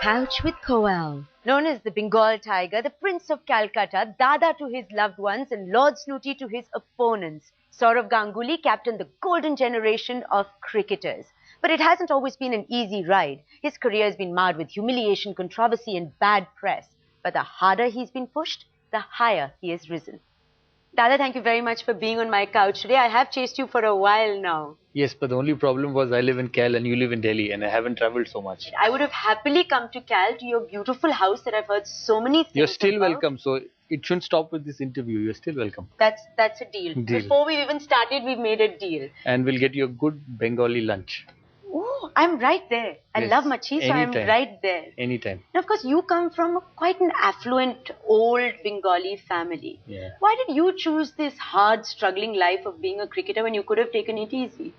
Couch with Koel. Known as the Bengal Tiger, the Prince of Calcutta, Dada to his loved ones and Lord Snooty to his opponents, Sourav Ganguly captained the golden generation of cricketers. But it hasn't always been an easy ride. His career has been marred with humiliation, controversy and bad press. But the harder he's been pushed, the higher he has risen. Dada, thank you very much for being on my couch today. I have chased you for a while now. Yes, but the only problem was I live in Cal and you live in Delhi and I haven't traveled so much. I would have happily come to Cal, to your beautiful house that I've heard so many things You're still about. welcome, so it shouldn't stop with this interview. You're still welcome. That's a deal. Before we even started, we made a deal. And we'll get you a good Bengali lunch. Oh, I'm right there. I Yes, love machi, so I'm right there. Anytime. Now, of course, you come from quite an affluent, old Bengali family. Yeah. Why did you choose this hard, struggling life of being a cricketer when you could have taken it easy?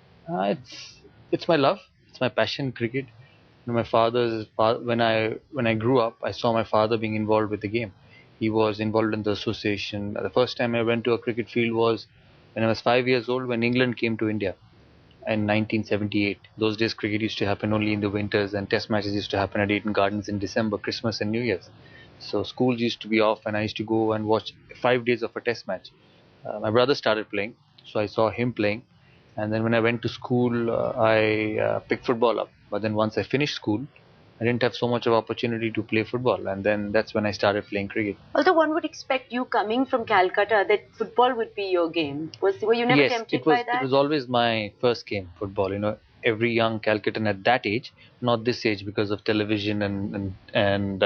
It's my love. It's my passion, cricket. My when I grew up, I saw my father being involved with the game. He was involved in the association. The first time I went to a cricket field was when I was 5 years old, when England came to India in 1978. Those days cricket used to happen only in the winters and test matches used to happen at Eden Gardens in December, Christmas and New Year's. So schools used to be off and I used to go and watch 5 days of a test match. My brother started playing, so I saw him playing. And then when I went to school, I picked football up. But then once I finished school, I didn't have so much of opportunity to play football. And then that's when I started playing cricket. Although one would expect you coming from Calcutta that football would be your game. Were you never tempted by that? It was always my first game, football. You know, every young Calcuttan at that age, not this age because of television and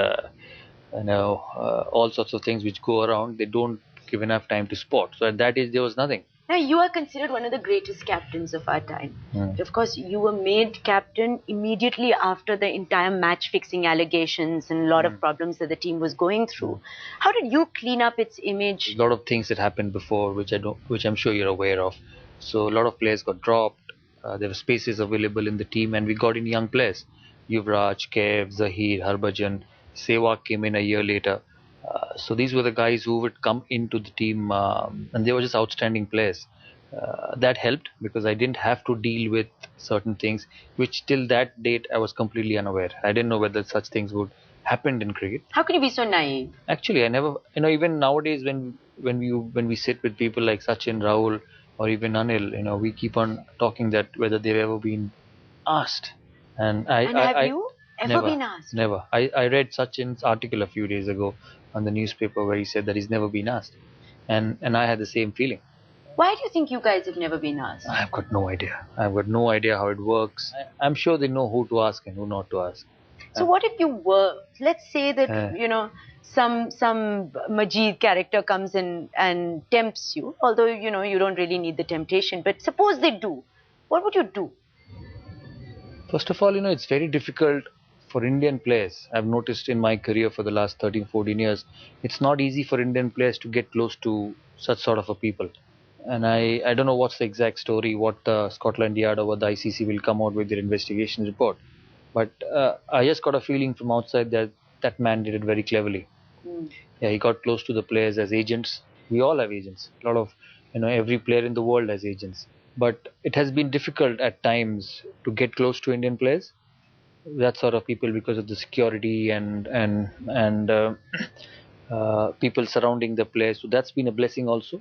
all sorts of things which go around, they don't give enough time to sport. So at that age, there was nothing. Now, you are considered one of the greatest captains of our time. Of course, you were made captain immediately after the entire match-fixing allegations and a lot of problems that the team was going through. How did you clean up its image? A lot of things that happened before, which I'm sure you're aware of. So a lot of players got dropped. There were spaces available in the team, and we got in young players. Yuvraj, Kev, Zahir, Harbhajan, Sehwag came in a year later. So these were the guys who would come into the team and they were just outstanding players. That helped because I didn't have to deal with certain things which till that date I was completely unaware. I didn't know whether such things would happen in cricket. How can you be so naive? Actually, I never, even nowadays when we sit with people like Sachin, Rahul or even Anil, we keep on talking that whether they've ever been asked. And have you ever been asked? Never. I read Sachin's article a few days ago on the newspaper where he said that he's never been asked. And I had the same feeling. Why do you think you guys have never been asked? I've got no idea. I've got no idea how it works. I'm sure they know who to ask and who not to ask. So what if you were, let's say that, some Majid character comes in and tempts you, although, you don't really need the temptation, but suppose they do. What would you do? First of all, it's very difficult for Indian players. I've noticed in my career for the last 13, 14 years, it's not easy for Indian players to get close to such sort of a people. And I don't know what's the exact story, what the Scotland Yard or what the ICC will come out with their investigation report. But I just got a feeling from outside that that man did it very cleverly. Yeah, he got close to the players as agents. We all have agents. A lot of, every player in the world has agents. But it has been difficult at times to get close to Indian players. That sort of people because of the security and people surrounding the players. So that's been a blessing also.